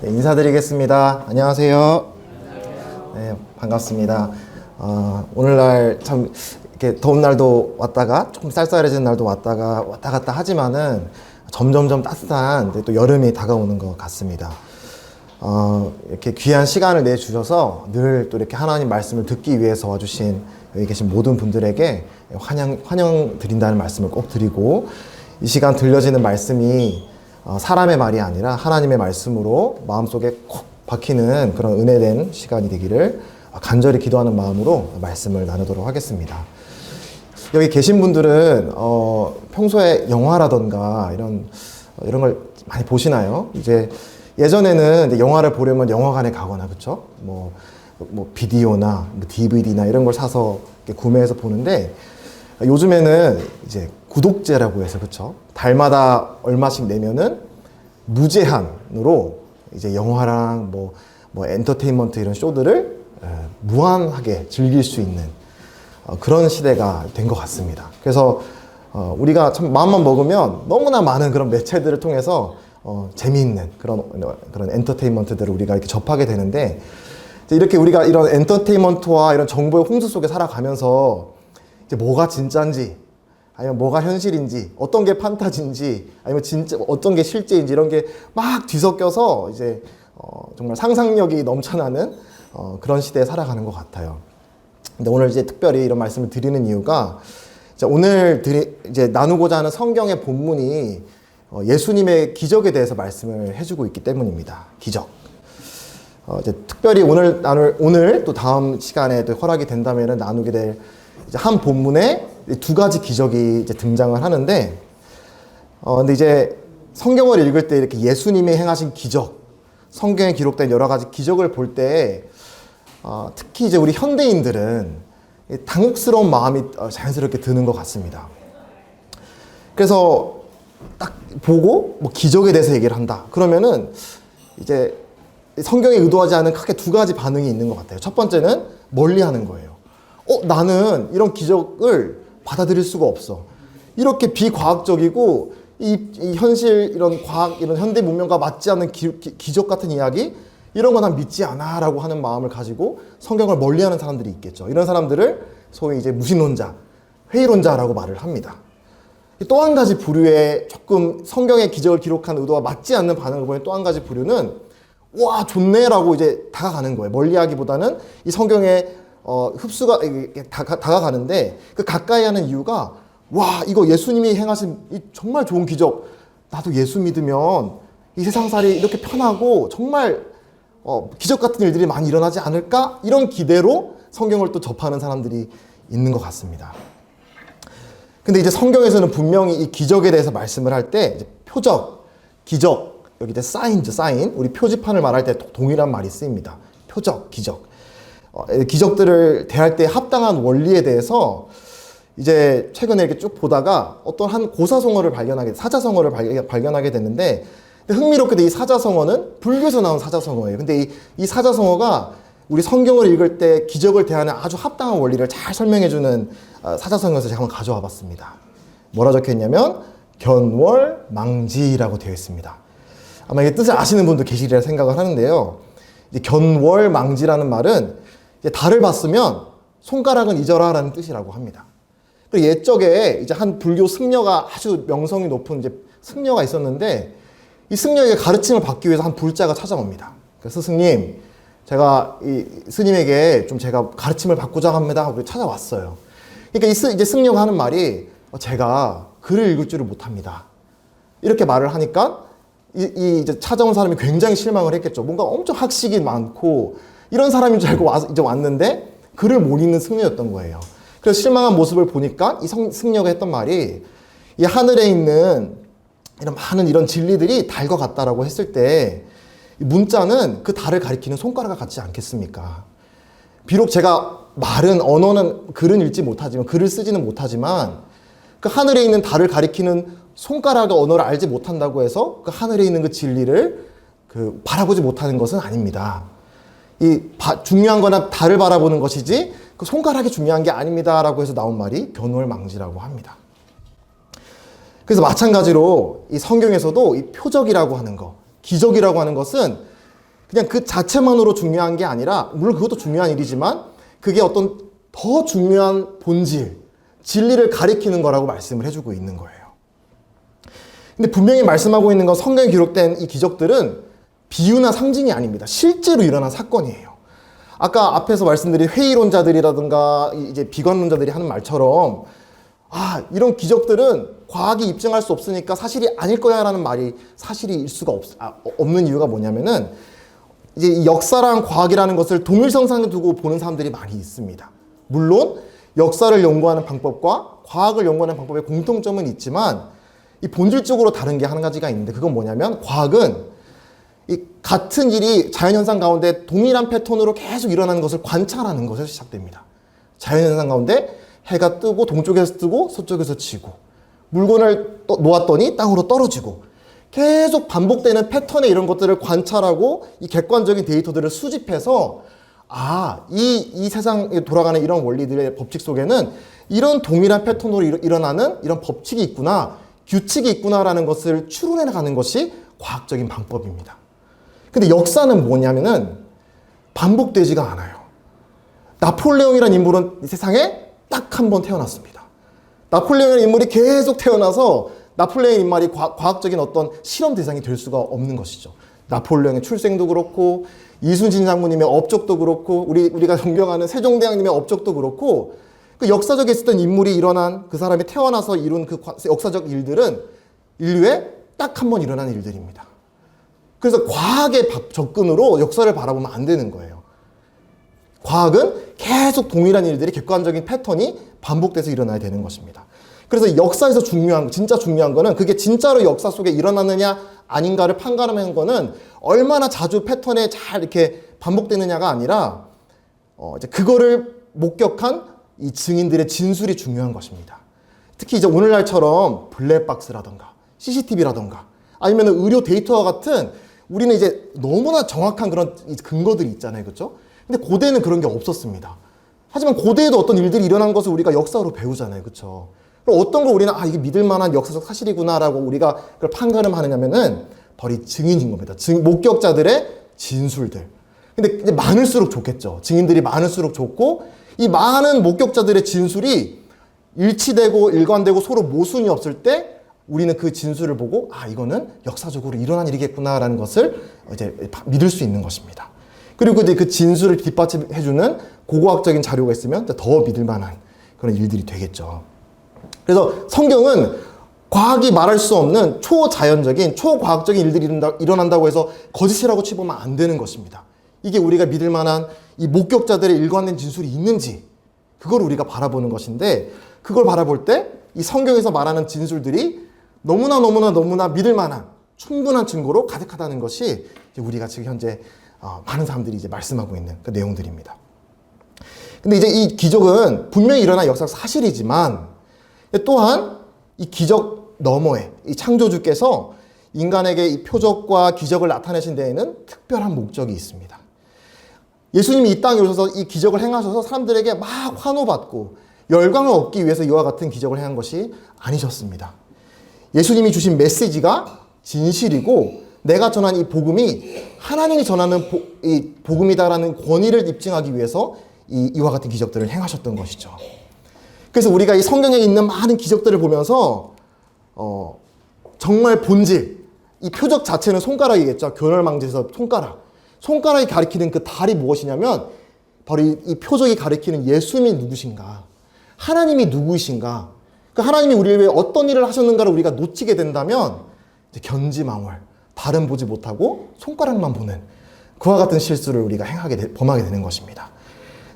네, 인사드리겠습니다. 안녕하세요. 네, 반갑습니다. 오늘날 참 이렇게 더운 날도 왔다가 조금 쌀쌀해지는 날도 왔다가 왔다 갔다 하지만은 점점점 따뜻한 또 여름이 다가오는 것 같습니다. 이렇게 귀한 시간을 내주셔서 늘 또 이렇게 하나님 말씀을 듣기 위해서 와주신 여기 계신 모든 분들에게 환영 드린다는 말씀을 꼭 드리고, 이 시간 들려지는 말씀이 사람의 말이 아니라 하나님의 말씀으로 마음속에 콕 박히는 그런 은혜된 시간이 되기를 간절히 기도하는 마음으로 말씀을 나누도록 하겠습니다. 여기 계신 분들은 평소에 영화라던가 이런 걸 많이 보시나요? 이제 예전에는 이제 영화를 보려면 영화관에 가거나, 그쵸? 뭐 비디오나 DVD나 이런 걸 사서 구매해서 보는데, 요즘에는 이제 구독제라고 해서, 그쵸? 달마다 얼마씩 내면은 무제한으로 이제 영화랑 뭐 엔터테인먼트 이런 쇼들을 무한하게 즐길 수 있는 그런 시대가 된 것 같습니다. 그래서 우리가 참 마음만 먹으면 너무나 많은 그런 매체들을 통해서 재미있는 그런 엔터테인먼트들을 우리가 이렇게 접하게 되는데, 이렇게 우리가 이런 엔터테인먼트와 이런 정보의 홍수 속에 살아가면서 이제 뭐가 진짜인지, 아니면 뭐가 현실인지, 어떤 게 판타지인지, 아니면 진짜 어떤 게 실제인지, 이런 게 막 뒤섞여서 이제 정말 상상력이 넘쳐나는 그런 시대에 살아가는 것 같아요. 근데 오늘 이제 특별히 이런 말씀을 드리는 이유가, 오늘 이제 나누고자 하는 성경의 본문이 예수님의 기적에 대해서 말씀을 해주고 있기 때문입니다. 기적. 이제 특별히 오늘 또 다음 시간에 또 허락이 된다면 나누게 될 이제 한 본문에 두 가지 기적이 이제 등장을 하는데, 근데 이제 성경을 읽을 때 이렇게 예수님이 행하신 기적, 성경에 기록된 여러 가지 기적을 볼 때, 특히 이제 우리 현대인들은 당혹스러운 마음이 자연스럽게 드는 것 같습니다. 그래서 딱 보고 뭐 기적에 대해서 얘기를 한다. 그러면은 이제 성경에 의도하지 않은 크게 두 가지 반응이 있는 것 같아요. 첫 번째는 멀리하는 거예요. 나는 이런 기적을 받아들일 수가 없어. 이렇게 비과학적이고 이 현실, 이런 과학, 이런 현대 문명과 맞지 않는 기적 같은 이야기, 이런 거 난 믿지 않아 라고 하는 마음을 가지고 성경을 멀리하는 사람들이 있겠죠. 이런 사람들을 소위 이제 무신론자, 회의론자라고 말을 합니다. 또 한 가지 부류의 조금 성경의 기적을 기록한 의도와 맞지 않는 반응을 보이는 또 한 가지 부류는 와 좋네 라고 이제 다가가는 거예요. 멀리하기보다는 이 성경에 흡수가 다가가는데, 그 가까이 하는 이유가, 와 이거 예수님이 행하신 이 정말 좋은 기적, 나도 예수 믿으면 이 세상살이 이렇게 편하고 정말 기적 같은 일들이 많이 일어나지 않을까, 이런 기대로 성경을 또 접하는 사람들이 있는 것 같습니다. 근데 이제 성경에서는 분명히 이 기적에 대해서 말씀을 할 때 표적, 기적, 여기 이제 사인죠, 사인. 우리 표지판을 말할 때 동일한 말이 쓰입니다. 표적, 기적. 기적들을 대할 때 합당한 원리에 대해서 이제 최근에 이렇게 쭉 보다가 어떤 한 사자성어를 발견하게 됐는데, 흥미롭게도 이 사자성어는 불교에서 나온 사자성어예요. 근데 이 사자성어가 우리 성경을 읽을 때 기적을 대하는 아주 합당한 원리를 잘 설명해주는 사자성어에서 제가 한번 가져와 봤습니다. 뭐라 적혀 있냐면 견월망지라고 되어 있습니다. 아마 이 뜻을 아시는 분도 계시리라 생각을 하는데요. 견월망지라는 말은 이제 달을 봤으면 손가락은 잊어라 라는 뜻이라고 합니다. 그리고 옛적에 이제 한 불교 승려가, 아주 명성이 높은 이제 승려가 있었는데, 이 승려에게 가르침을 받기 위해서 한 불자가 찾아옵니다. 그래서 스승님, 제가 이 스님에게 좀 제가 가르침을 받고자 합니다 하고 찾아왔어요. 그러니까 이제 승려가 하는 말이, 제가 글을 읽을 줄을 못합니다. 이렇게 말을 하니까 이제 찾아온 사람이 굉장히 실망을 했겠죠. 뭔가 엄청 학식이 많고 이런 사람인 줄 알고 이제 왔는데 글을 못 읽는 승려였던 거예요. 그래서 실망한 모습을 보니까 이 승려가 했던 말이, 이 하늘에 있는 이런 많은 이런 진리들이 달과 같다라고 했을 때, 문자는 그 달을 가리키는 손가락과 같지 않겠습니까? 비록 제가 언어는 글은 읽지 못하지만, 글을 쓰지는 못하지만, 그 하늘에 있는 달을 가리키는 손가락과 언어를 알지 못한다고 해서 그 하늘에 있는 그 진리를 바라보지 못하는 것은 아닙니다. 중요한 거나 달을 바라보는 것이지 그 손가락이 중요한 게 아닙니다 라고 해서 나온 말이 견월망지라고 합니다. 그래서 마찬가지로 이 성경에서도 이 표적이라고 하는 거, 기적이라고 하는 것은 그냥 그 자체만으로 중요한 게 아니라, 물론 그것도 중요한 일이지만 그게 어떤 더 중요한 본질, 진리를 가리키는 거라고 말씀을 해주고 있는 거예요. 근데 분명히 말씀하고 있는 건 성경에 기록된 이 기적들은 비유나 상징이 아닙니다. 실제로 일어난 사건이에요. 아까 앞에서 말씀드린 회의론자들이라든가 이제 비관론자들이 하는 말처럼 이런 기적들은 과학이 입증할 수 없으니까 사실이 아닐 거야 라는 말이 사실일 수가 없는 이유가 뭐냐면은 이제 이 역사랑 과학이라는 것을 동일선상에 두고 보는 사람들이 많이 있습니다. 물론 역사를 연구하는 방법과 과학을 연구하는 방법의 공통점은 있지만 이 본질적으로 다른 게 한 가지가 있는데, 그건 뭐냐면 과학은 이 같은 일이 자연현상 가운데 동일한 패턴으로 계속 일어나는 것을 관찰하는 것에서 시작됩니다. 자연현상 가운데 해가 뜨고 동쪽에서 뜨고 서쪽에서 지고, 물건을 놓았더니 땅으로 떨어지고, 계속 반복되는 패턴의 이런 것들을 관찰하고 이 객관적인 데이터들을 수집해서 이 세상에 돌아가는 이런 원리들의 법칙 속에는 이런 동일한 패턴으로 일어나는 이런 법칙이 있구나, 규칙이 있구나라는 것을 추론해 나가는 것이 과학적인 방법입니다. 근데 역사는 뭐냐면은 반복되지가 않아요. 나폴레옹이라는 인물은 이 세상에 딱 한 번 태어났습니다. 나폴레옹이라는 인물이 계속 태어나서 나폴레옹 인물이 과학적인 어떤 실험 대상이 될 수가 없는 것이죠. 나폴레옹의 출생도 그렇고, 이순신 장군님의 업적도 그렇고, 우리가 존경하는 세종대왕님의 업적도 그렇고, 그 역사적에 있었던 인물이 일어난, 그 사람이 태어나서 이룬 그 역사적 일들은 인류에 딱 한 번 일어난 일들입니다. 그래서 과학의 접근으로 역사를 바라보면 안 되는 거예요. 과학은 계속 동일한 일들이 객관적인 패턴이 반복돼서 일어나야 되는 것입니다. 그래서 역사에서 진짜 중요한 거는 그게 진짜로 역사 속에 일어나느냐 아닌가를 판가름하는 거는 얼마나 자주 패턴에 잘 이렇게 반복되느냐가 아니라 이제 그거를 목격한 이 증인들의 진술이 중요한 것입니다. 특히 이제 오늘날처럼 블랙박스라던가 CCTV라던가 아니면 의료 데이터와 같은 우리는 이제 너무나 정확한 그런 근거들이 있잖아요. 그렇죠? 근데 고대는 그런 게 없었습니다. 하지만 고대에도 어떤 일들이 일어난 것을 우리가 역사로 배우잖아요. 그렇죠? 그럼 어떤 걸 우리는 이게 믿을 만한 역사적 사실이구나라고 우리가 그걸 판가름하느냐면은 바로 이 증인인 겁니다. 목격자들의 진술들. 근데 이제 많을수록 좋겠죠. 증인들이 많을수록 좋고, 이 많은 목격자들의 진술이 일치되고 일관되고 서로 모순이 없을 때 우리는 그 진술을 보고 이거는 역사적으로 일어난 일이겠구나라는 것을 이제 믿을 수 있는 것입니다. 그리고 이제 그 진술을 뒷받침해주는 고고학적인 자료가 있으면 더 믿을 만한 그런 일들이 되겠죠. 그래서 성경은 과학이 말할 수 없는 초자연적인, 초과학적인 일들이 일어난다고 해서 거짓이라고 치보면 안 되는 것입니다. 이게 우리가 믿을 만한 이 목격자들의 일관된 진술이 있는지, 그걸 우리가 바라보는 것인데, 그걸 바라볼 때 이 성경에서 말하는 진술들이 너무나 믿을 만한 충분한 증거로 가득하다는 것이 우리가 지금 현재 많은 사람들이 이제 말씀하고 있는 그 내용들입니다. 근데 이제 이 기적은 분명히 일어난 역사적 사실이지만 또한 이 기적 너머에 이 창조주께서 인간에게 이 표적과 기적을 나타내신 데에는 특별한 목적이 있습니다. 예수님이 이 땅에 오셔서 이 기적을 행하셔서 사람들에게 막 환호받고 열광을 얻기 위해서 이와 같은 기적을 행한 것이 아니셨습니다. 예수님이 주신 메시지가 진실이고 내가 전한 이 복음이 하나님이 전하는 이 복음이다라는 권위를 입증하기 위해서 이와 같은 기적들을 행하셨던 것이죠. 그래서 우리가 이 성경에 있는 많은 기적들을 보면서 정말 본질, 이 표적 자체는 손가락이겠죠. 교렬망제에서 손가락이 가리키는 그 달이 무엇이냐면 바로 이 표적이 가리키는 예수님이 누구신가, 하나님이 누구이신가, 그 하나님이 우리를 위해 어떤 일을 하셨는가를 우리가 놓치게 된다면 이제 견지망월, 달은 보지 못하고 손가락만 보는 그와 같은 실수를 우리가 범하게 되는 것입니다.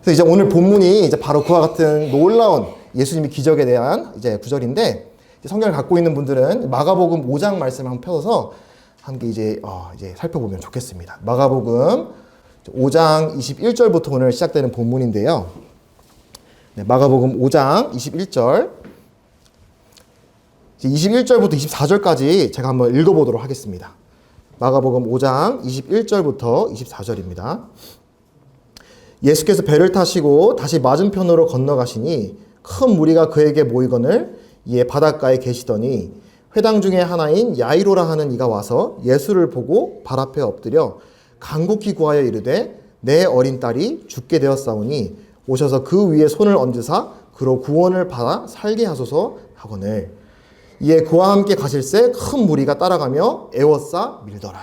그래서 이제 오늘 본문이 이제 바로 그와 같은 놀라운 예수님의 기적에 대한 이제 구절인데, 성경을 갖고 있는 분들은 마가복음 5장 말씀을 한번 펴서 함께 이제 살펴보면 좋겠습니다. 마가복음 5장 21절부터 오늘 시작되는 본문인데요. 네, 마가복음 5장 21절, 21절부터 24절까지 제가 한번 읽어보도록 하겠습니다. 마가복음 5장 21절부터 24절입니다. 예수께서 배를 타시고 다시 맞은편으로 건너가시니 큰 무리가 그에게 모이거늘 이에 바닷가에 계시더니 회당 중에 하나인 야이로라 하는 이가 와서 예수를 보고 발 앞에 엎드려 간곡히 구하여 이르되 내 어린 딸이 죽게 되었사오니 오셔서 그 위에 손을 얹으사 그로 구원을 받아 살게 하소서 하거늘 이에 그와 함께 가실새 큰 무리가 따라가며 애워싸 밀더라.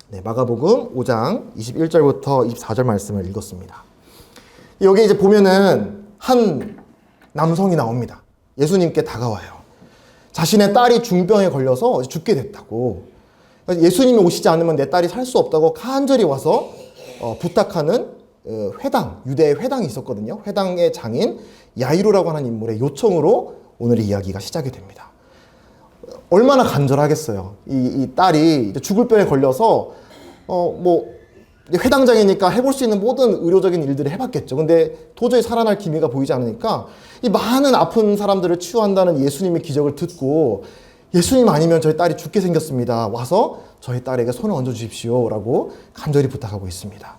네, 마가복음 5장 21절부터 24절 말씀을 읽었습니다. 여기 이제 보면은 한 남성이 나옵니다. 예수님께 다가와요. 자신의 딸이 중병에 걸려서 죽게 됐다고. 예수님이 오시지 않으면 내 딸이 살 수 없다고 간절히 와서 부탁하는 회당, 유대의 회당이 있었거든요. 회당의 장인 야이로라고 하는 인물의 요청으로 오늘의 이야기가 시작이 됩니다. 얼마나 간절하겠어요. 이 딸이 죽을 병에 걸려서 회당장이니까 해볼 수 있는 모든 의료적인 일들을 해봤겠죠. 근데 도저히 살아날 기미가 보이지 않으니까 이 많은 아픈 사람들을 치유한다는 예수님의 기적을 듣고 예수님 아니면 저희 딸이 죽게 생겼습니다. 와서 저희 딸에게 손을 얹어주십시오. 라고 간절히 부탁하고 있습니다.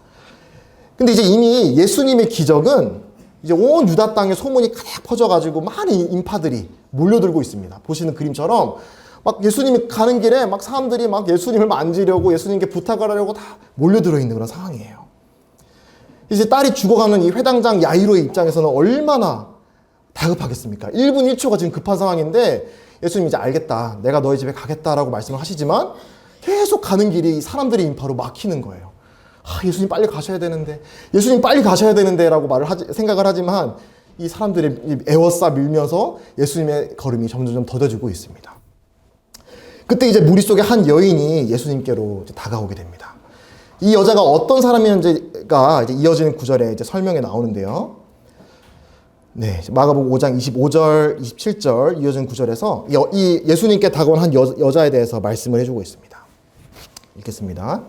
근데 이제 이미 예수님의 기적은 이제 온 유다 땅에 소문이 가득 퍼져가지고 많은 인파들이 몰려들고 있습니다. 보시는 그림처럼 막 예수님이 가는 길에 막 사람들이 막 예수님을 만지려고 예수님께 부탁을 하려고 다 몰려들어 있는 그런 상황이에요. 이제 딸이 죽어가는 이 회당장 야이로의 입장에서는 얼마나 다급하겠습니까? 1분 1초가 지금 급한 상황인데 예수님이 이제 알겠다. 내가 너희 집에 가겠다라고 말씀을 하시지만 계속 가는 길이 사람들의 인파로 막히는 거예요. 예수님 빨리 가셔야 되는데, 예수님 빨리 가셔야 되는데 라고 생각을 하지만 이 사람들이 애워싸 밀면서 예수님의 걸음이 점점 더뎌지고 있습니다. 그때 이제 무리 속에 한 여인이 예수님께로 이제 다가오게 됩니다. 이 여자가 어떤 사람이었는지가 이제 이어지는 구절에 이제 설명에 나오는데요. 네, 마가복음 5장 25절, 27절 이어진 구절에서 이 예수님께 다가온 한 여자에 대해서 말씀을 해주고 있습니다. 읽겠습니다.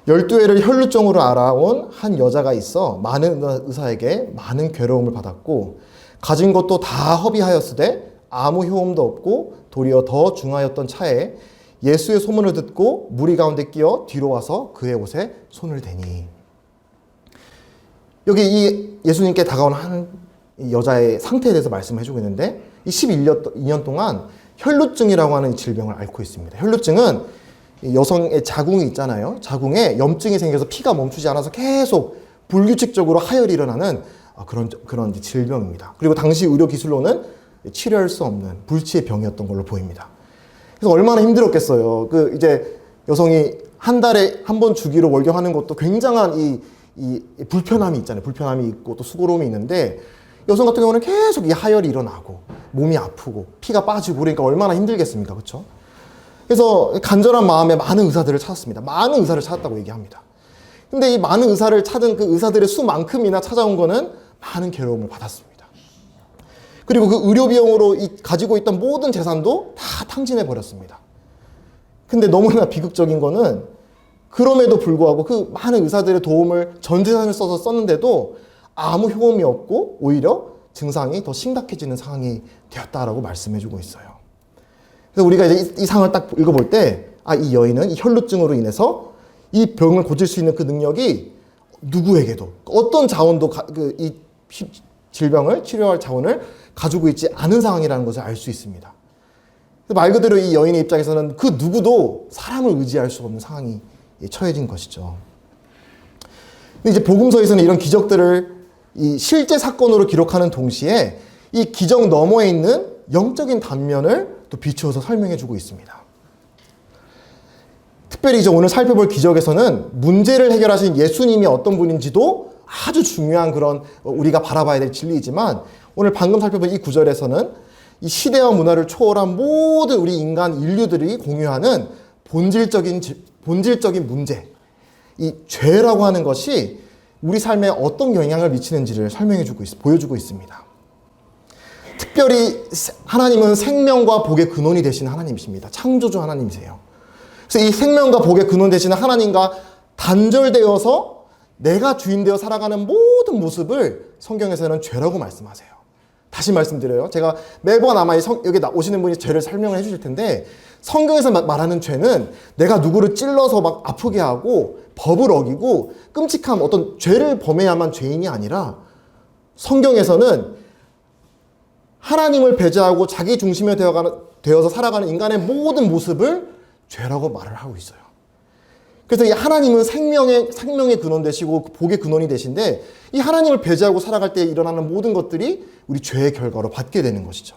12회를 혈루증으로 알아온 한 여자가 있어 많은 의사에게 많은 괴로움을 받았고 가진 것도 다 허비하였으되 아무 효험도 없고 도리어 더 중하였던 차에 예수의 소문을 듣고 무리 가운데 끼어 뒤로 와서 그의 옷에 손을 대니. 여기 이 예수님께 다가온 한 여자의 상태에 대해서 말씀을 해주고 있는데 이 12년 동안 혈루증이라고 하는 질병을 앓고 있습니다. 혈루증은 여성의 자궁이 있잖아요. 자궁에 염증이 생겨서 피가 멈추지 않아서 계속 불규칙적으로 하혈이 일어나는 그런 질병입니다. 그리고 당시 의료 기술로는 치료할 수 없는 불치의 병이었던 걸로 보입니다. 그래서 얼마나 힘들었겠어요. 이제 여성이 한 달에 한 번 주기로 월경하는 것도 굉장한 이 불편함이 있잖아요. 불편함이 있고 또 수고로움이 있는데 여성 같은 경우는 계속 이 하혈이 일어나고 몸이 아프고 피가 빠지고 그러니까 얼마나 힘들겠습니까? 그렇죠? 그래서 간절한 마음에 많은 의사들을 찾았습니다. 많은 의사를 찾았다고 얘기합니다. 근데 이 많은 의사를 찾은 그 의사들의 수만큼이나 찾아온 거는 많은 괴로움을 받았습니다. 그리고 그 의료 비용으로 가지고 있던 모든 재산도 다 탕진해 버렸습니다. 근데 너무나 비극적인 거는 그럼에도 불구하고 그 많은 의사들의 도움을 전 재산을 써서 썼는데도 아무 효험이 없고 오히려 증상이 더 심각해지는 상황이 되었다라고 말씀해주고 있어요. 그래서 우리가 이제 이 상황을 딱 읽어볼 때, 이 여인은 이 혈루증으로 인해서 이 병을 고칠 수 있는 그 능력이 누구에게도 어떤 자원도 이 질병을 치료할 자원을 가지고 있지 않은 상황이라는 것을 알 수 있습니다. 말 그대로 이 여인의 입장에서는 그 누구도 사람을 의지할 수 없는 상황이 처해진 것이죠. 근데 이제 복음서에서는 이런 기적들을 이 실제 사건으로 기록하는 동시에 이 기적 너머에 있는 영적인 단면을 또 비추어서 설명해 주고 있습니다. 특별히 이제 오늘 살펴볼 기적에서는 문제를 해결하신 예수님이 어떤 분인지도 아주 중요한 그런 우리가 바라봐야 될 진리이지만 오늘 방금 살펴본 이 구절에서는 이 시대와 문화를 초월한 모든 우리 인간 인류들이 공유하는 본질적인 문제, 이 죄라고 하는 것이 우리 삶에 어떤 영향을 미치는지를 보여주고 있습니다. 특별히 하나님은 생명과 복의 근원이 되시는 하나님이십니다. 창조주 하나님이세요. 그래서 이 생명과 복의 근원 되시는 하나님과 단절되어서 내가 주인 되어 살아가는 모든 모습을 성경에서는 죄라고 말씀하세요. 다시 말씀드려요. 제가 매번 아마 여기 오시는 분이 죄를 설명을 해주실 텐데 성경에서 말하는 죄는 내가 누구를 찔러서 막 아프게 하고 법을 어기고 끔찍한 어떤 죄를 범해야만 죄인이 아니라 성경에서는 하나님을 배제하고 자기 중심에 되어서 살아가는 인간의 모든 모습을 죄라고 말을 하고 있어요. 그래서 이 하나님은 생명의 근원 되시고 복의 근원이 되신데 이 하나님을 배제하고 살아갈 때 일어나는 모든 것들이 우리 죄의 결과로 받게 되는 것이죠.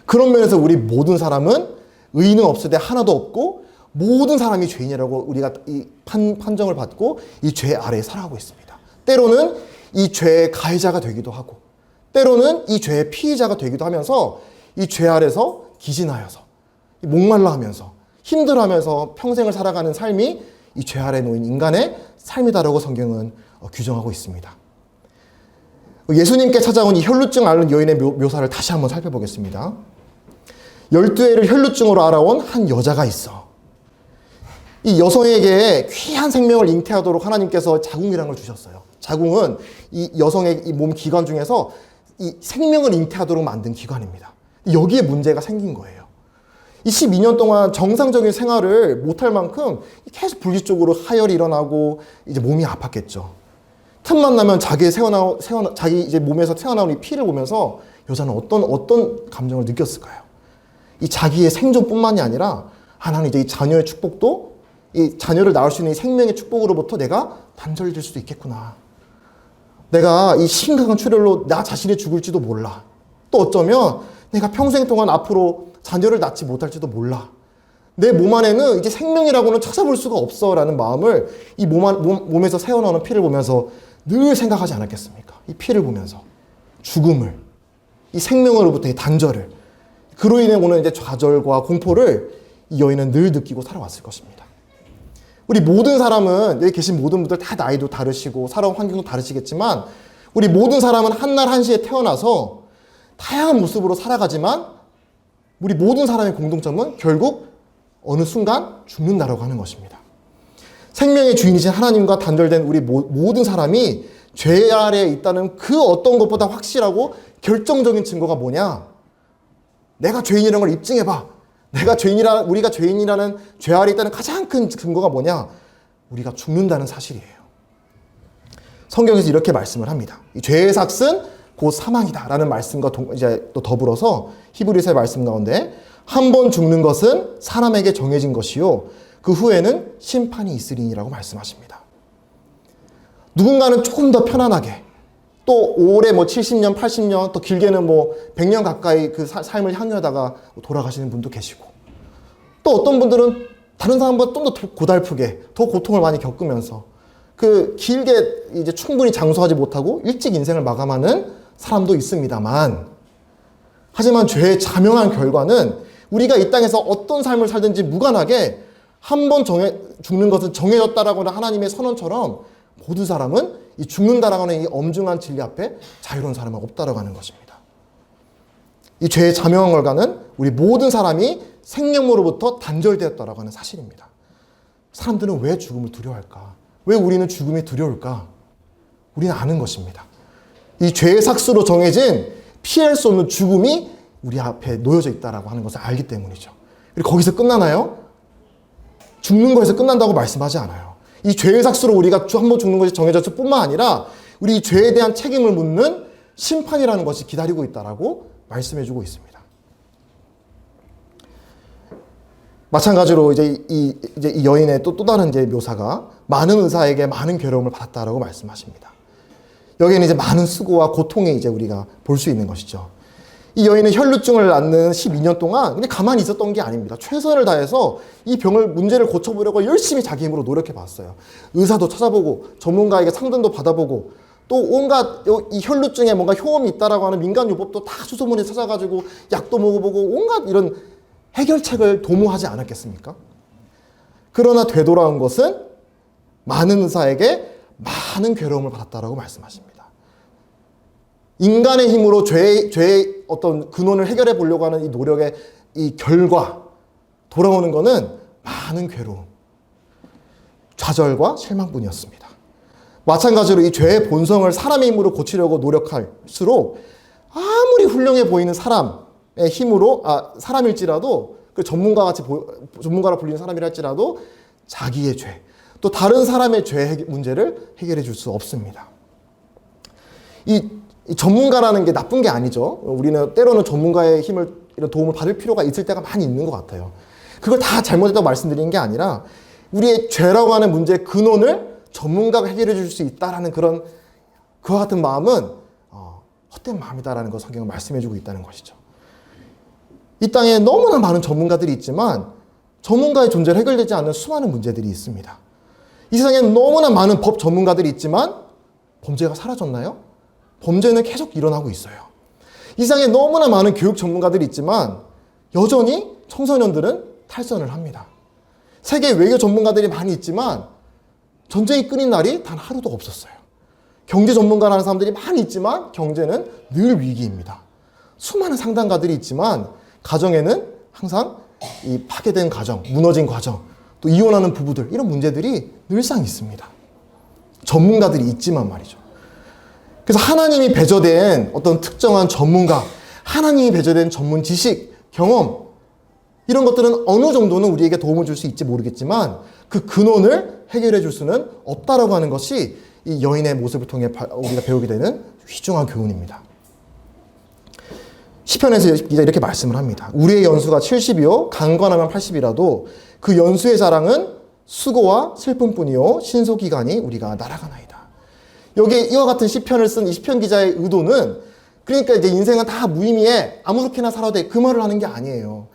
그런 면에서 우리 모든 사람은 의인은 없으되 하나도 없고 모든 사람이 죄인이라고 우리가 이 판정을 받고 이 죄 아래에 살아가고 있습니다. 때로는 이 죄의 가해자가 되기도 하고 때로는 이 죄의 피의자가 되기도 하면서 이 죄 아래서 기진하여서 목말라 하면서 힘들어하면서 평생을 살아가는 삶이 이 죄 아래에 놓인 인간의 삶이다라고 성경은 규정하고 있습니다. 예수님께 찾아온 이 혈루증 앓는 여인의 묘사를 다시 한번 살펴보겠습니다. 12해를 혈루증으로 알아온 한 여자가 있어. 이 여성에게 귀한 생명을 잉태하도록 하나님께서 자궁이라는 걸 주셨어요. 자궁은 이 여성의 이 몸 기관 중에서 이 생명을 잉태하도록 만든 기관입니다. 여기에 문제가 생긴 거예요. 이 12년 동안 정상적인 생활을 못할 만큼 계속 불규칙적으로 하혈이 일어나고 이제 몸이 아팠겠죠. 틈만 나면 자기 이제 몸에서 새어나온 이 피를 보면서 여자는 어떤 감정을 느꼈을까요? 이 자기의 생존뿐만이 아니라 하나는 이제 이 자녀의 축복도 이 자녀를 낳을 수 있는 이 생명의 축복으로부터 내가 단절될 수도 있겠구나. 내가 이 심각한 출혈로 나 자신이 죽을지도 몰라. 또 어쩌면 내가 평생 동안 앞으로 자녀를 낳지 못할지도 몰라. 내 몸 안에는 이제 생명이라고는 찾아볼 수가 없어 라는 마음을 이 몸에서 새어나오는 피를 보면서 늘 생각하지 않았겠습니까? 이 피를 보면서 죽음을, 이 생명으로부터의 단절을, 그로 인해 오는 이제 좌절과 공포를 이 여인은 늘 느끼고 살아왔을 것입니다. 우리 모든 사람은, 여기 계신 모든 분들 다 나이도 다르시고 살아온 환경도 다르시겠지만 우리 모든 사람은 한날 한시에 태어나서 다양한 모습으로 살아가지만 우리 모든 사람의 공통점은 결국 어느 순간 죽는다라고 하는 것입니다. 생명의 주인이신 하나님과 단절된 우리 모든 사람이 죄 아래에 있다는 그 어떤 것보다 확실하고 결정적인 증거가 뭐냐? 내가 죄인이라는 걸 입증해봐. 우리가 죄인이라는 죄 아래에 있다는 가장 큰 근거가 뭐냐? 우리가 죽는다는 사실이에요. 성경에서 이렇게 말씀을 합니다. 이 죄의 삭은 곧 사망이다라는 말씀과 이제 또 더불어서 히브리서의 말씀 가운데 한 번 죽는 것은 사람에게 정해진 것이요 그 후에는 심판이 있으리니라고 말씀하십니다. 누군가는 조금 더 편안하게 또 오래 70년, 80년 또 길게는 100년 가까이 그 삶을 향유하다가 돌아가시는 분도 계시고 또 어떤 분들은 다른 사람보다 좀 더 고달프게 더 고통을 많이 겪으면서 그 길게 이제 충분히 장수하지 못하고 일찍 인생을 마감하는 사람도 있습니다만 하지만 죄의 자명한 결과는 우리가 이 땅에서 어떤 삶을 살든지 무관하게 한 번 죽는 것은 정해졌다라고 하는 하나님의 선언처럼 모든 사람은 이 죽는다라고 하는 이 엄중한 진리 앞에 자유로운 사람은 없다라고 하는 것입니다. 이 죄의 자명한 결과는 우리 모든 사람이 생명으로부터 단절되었다라고 하는 사실입니다. 사람들은 왜 죽음을 두려워할까? 왜 우리는 죽음이 두려울까? 우리는 아는 것입니다. 이 죄의 삭수로 정해진 피할 수 없는 죽음이 우리 앞에 놓여져 있다라고 하는 것을 알기 때문이죠. 그리고 거기서 끝나나요? 죽는 거에서 끝난다고 말씀하지 않아요. 이 죄의 삭수로 우리가 한 번 죽는 것이 정해졌을 뿐만 아니라 우리 이 죄에 대한 책임을 묻는 심판이라는 것이 기다리고 있다라고 말씀해주고 있습니다. 마찬가지로 이제 이 여인의 또 다른 이제 묘사가 많은 의사에게 많은 괴로움을 받았다라고 말씀하십니다. 여기에는 이제 많은 수고와 고통에 이제 우리가 볼 수 있는 것이죠. 이 여인은 혈루증을 앓는 12년 동안 그냥 가만히 있었던 게 아닙니다. 최선을 다해서 이 문제를 고쳐보려고 열심히 자기 힘으로 노력해 봤어요. 의사도 찾아보고 전문가에게 상담도 받아보고 또 온갖 이 혈루증에 뭔가 효험이 있다라고 하는 민간요법도 다 수소문에 찾아가지고 약도 먹어보고 온갖 이런 해결책을 도모하지 않았겠습니까? 그러나 되돌아온 것은 많은 의사에게 많은 괴로움을 받았다라고 말씀하십니다. 인간의 힘으로 죄의 어떤 근원을 해결해 보려고 하는 이 노력의 이 결과 돌아오는 것은 많은 괴로움, 좌절과 실망뿐이었습니다. 마찬가지로 이 죄의 본성을 사람의 힘으로 고치려고 노력할수록 아무리 훌륭해 보이는 사람의 힘으로 사람일지라도 그 전문가라 불리는 사람이라 할지라도 자기의 죄, 또 다른 사람의 죄 문제를 해결해 줄 수 없습니다. 이 전문가라는 게 나쁜 게 아니죠. 우리는 때로는 전문가의 이런 도움을 받을 필요가 있을 때가 많이 있는 것 같아요. 그걸 다 잘못했다고 말씀드리는 게 아니라 우리의 죄라고 하는 문제의 근원을 전문가가 해결해 줄 수 있다라는 그런 그와 같은 마음은 헛된 마음이다라는 걸 성경은 말씀해 주고 있다는 것이죠. 이 땅에 너무나 많은 전문가들이 있지만 전문가의 존재를 해결되지 않는 수많은 문제들이 있습니다. 이 세상에 너무나 많은 법 전문가들이 있지만 범죄가 사라졌나요? 범죄는 계속 일어나고 있어요. 이 세상에 너무나 많은 교육 전문가들이 있지만 여전히 청소년들은 탈선을 합니다. 세계 외교 전문가들이 많이 있지만 전쟁이 끊인 날이 단 하루도 없었어요. 경제 전문가라는 사람들이 많이 있지만 경제는 늘 위기입니다. 수많은 상담가들이 있지만 가정에는 항상 이 파괴된 가정, 무너진 가정, 또 이혼하는 부부들 이런 문제들이 늘상 있습니다. 전문가들이 있지만 말이죠. 그래서 하나님이 배제된 어떤 특정한 전문가, 하나님이 배제된 전문 지식, 경험 이런 것들은 어느 정도는 우리에게 도움을 줄 수 있지 모르겠지만 그 근원을 해결해 줄 수는 없다라고 하는 것이 이 여인의 모습을 통해 우리가 배우게 되는 귀중한 교훈입니다. 시편에서 이렇게 말씀을 합니다. 우리의 연수가 70이요 강건하면 80이라도 그 연수의 자랑은 수고와 슬픔뿐이요 신소기간이 우리가 날아가나이다. 여기 이와 같은 시편을 쓴 이 시편 기자의 의도는 그러니까 이제 인생은 다 무의미해 아무렇게나 살아도 돼 그 말을 하는 게 아니에요.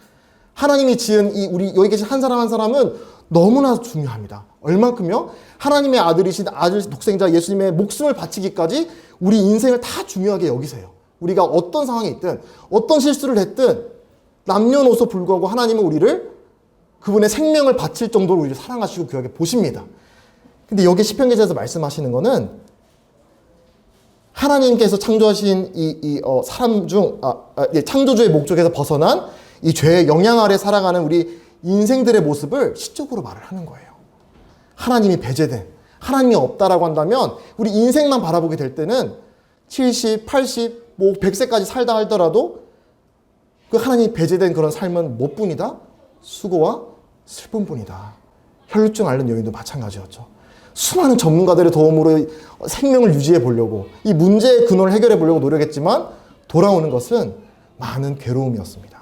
하나님이 지은 이 우리 여기 계신 한 사람 한 사람은 너무나 중요합니다. 얼만큼요? 하나님의 아들이신 아들 독생자 예수님의 목숨을 바치기까지 우리 인생을 다 중요하게 여기세요. 우리가 어떤 상황에 있든 어떤 실수를 했든 남녀노소 불구하고 하나님은 우리를 그분의 생명을 바칠 정도로 우리를 사랑하시고 귀하게 보십니다. 근데 여기 시편 기자에서 말씀하시는 거는 하나님께서 창조하신 사람 중 창조주의 목적에서 벗어난 이 죄의 영향 아래 살아가는 우리 인생들의 모습을 시적으로 말을 하는 거예요. 하나님이 배제된, 하나님이 없다라고 한다면 우리 인생만 바라보게 될 때는 70, 80, 100세까지 살다 하더라도 그 하나님이 배제된 그런 삶은 뭐뿐이다? 수고와 슬픔뿐이다. 혈루증 앓는 여인도 마찬가지였죠. 수많은 전문가들의 도움으로 생명을 유지해 보려고 이 문제의 근원을 해결해 보려고 노력했지만 돌아오는 것은 많은 괴로움이었습니다.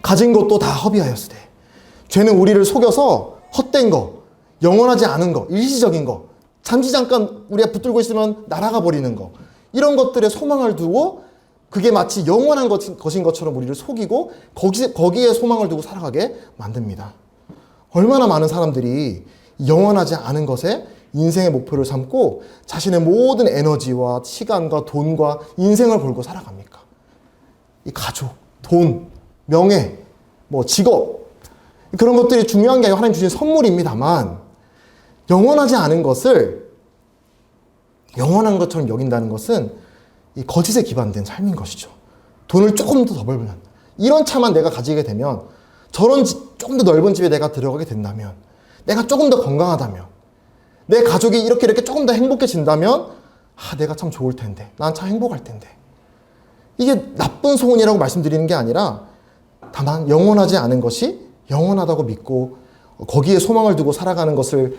가진 것도 다 허비하였으되 죄는 우리를 속여서 헛된 거, 영원하지 않은 거, 일시적인 거, 잠시 잠깐 우리가 붙들고 있으면 날아가 버리는 거 이런 것들에 소망을 두고 그게 마치 영원한 것인 것처럼 우리를 속이고 거기에 소망을 두고 살아가게 만듭니다. 얼마나 많은 사람들이 영원하지 않은 것에 인생의 목표를 삼고 자신의 모든 에너지와 시간과 돈과 인생을 걸고 살아갑니까? 이 가족, 돈, 명예, 직업 그런 것들이 중요한 게 아니라 하나님 주신 선물입니다만 영원하지 않은 것을 영원한 것처럼 여긴다는 것은 이 거짓에 기반된 삶인 것이죠. 돈을 조금 더 벌면 이런 차만 내가 가지게 되면 저런 조금 더 넓은 집에 내가 들어가게 된다면 내가 조금 더 건강하다면 내 가족이 이렇게 조금 더 행복해진다면 내가 참 좋을 텐데 난 참 행복할 텐데 이게 나쁜 소원이라고 말씀드리는 게 아니라 다만 영원하지 않은 것이 영원하다고 믿고 거기에 소망을 두고 살아가는 것을